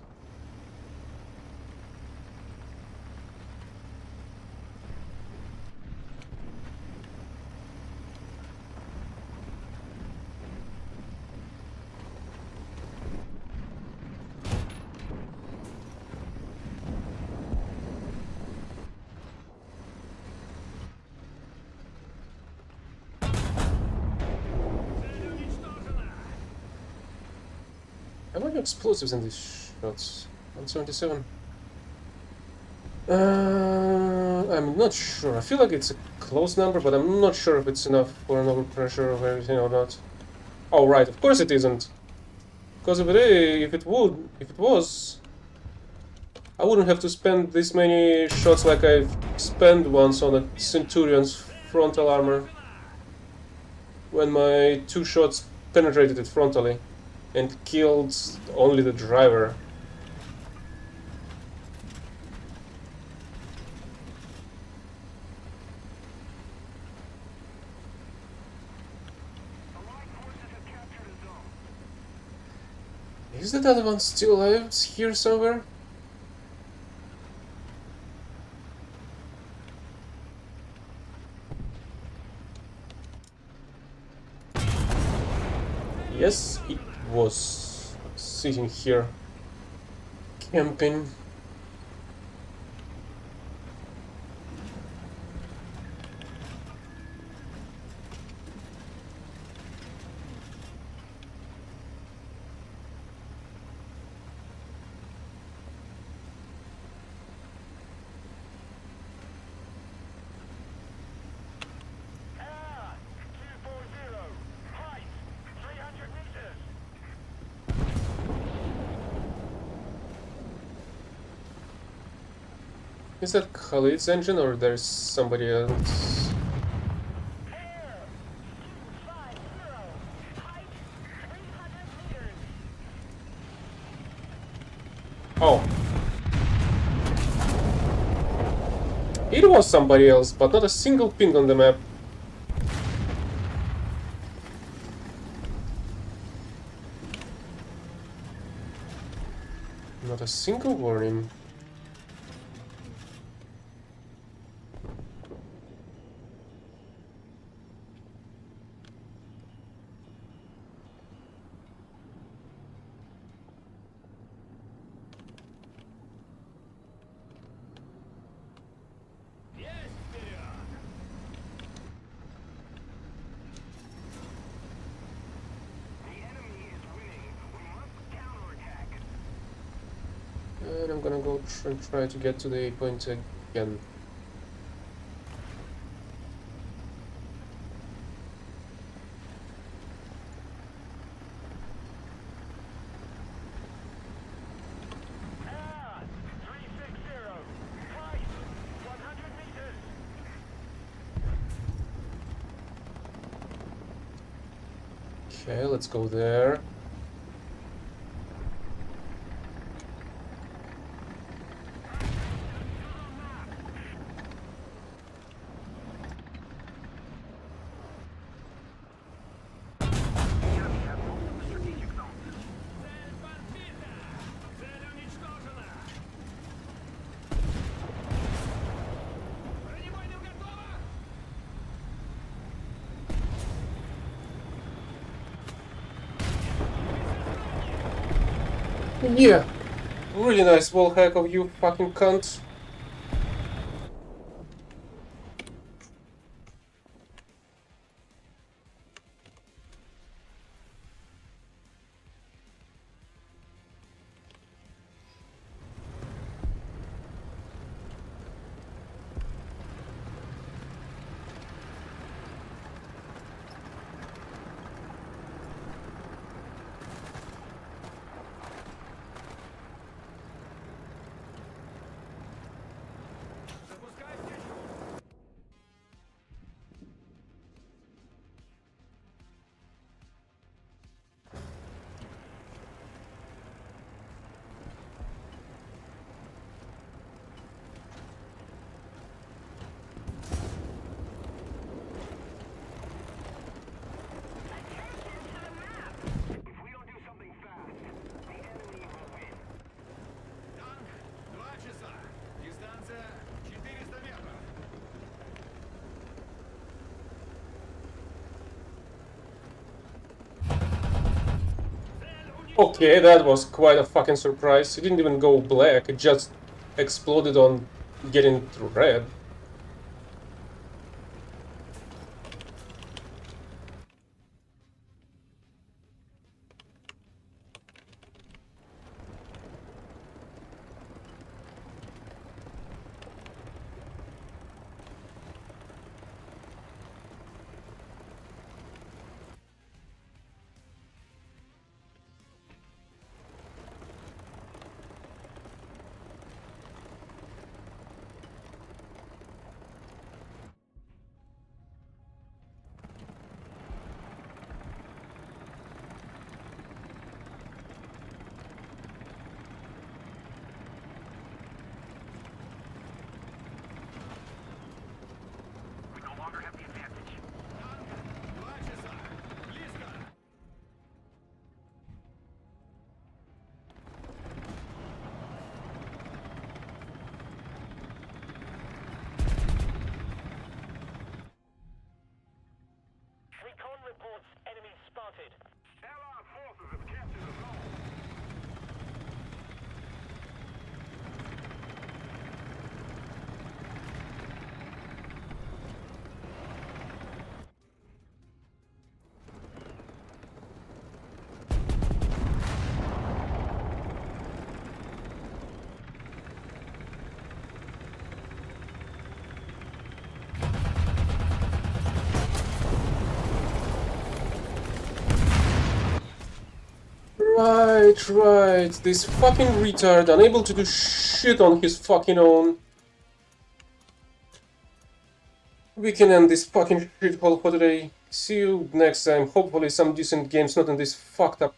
Цель уничтожена! How many explosives in these shots? 177. I'm not sure. I feel like it's a close number, but I'm not sure if it's enough for an overpressure of everything or not. Oh, right, of course it isn't. Because if it was, I wouldn't have to spend this many shots like I've spent once on a Centurion's frontal armor. When my 2 shots penetrated it frontally and killed only the driver. Allied forces have captured a zone. Is that other one still alive? It's here somewhere? Yes, it was sitting here, camping. Is that Khalid's engine or there's somebody else? Air! 250. Height 300 meters. Oh. It was somebody else, but not a single ping on the map. Not a single warning. And I'm gonna go try to get to the A point again. Air! 360. Height 100 meters. Okay, let's go there. Yeah, really nice wall hack of you, fucking cunt. If we don't do something fast, the enemy will win. Танк 2 часа. Дистанция 400 метров. Okay, that was quite a fucking surprise. It didn't even go black, it just exploded on getting to red. We no longer have the advantage. Танк 2 часа. Близко. Recon reports enemy spotted. Allied forces have captured the zone. Right. This fucking retard, unable to do shit on his fucking own. we can end this fucking shithole for today. See you next time. Hopefully some decent games, not in this fucked up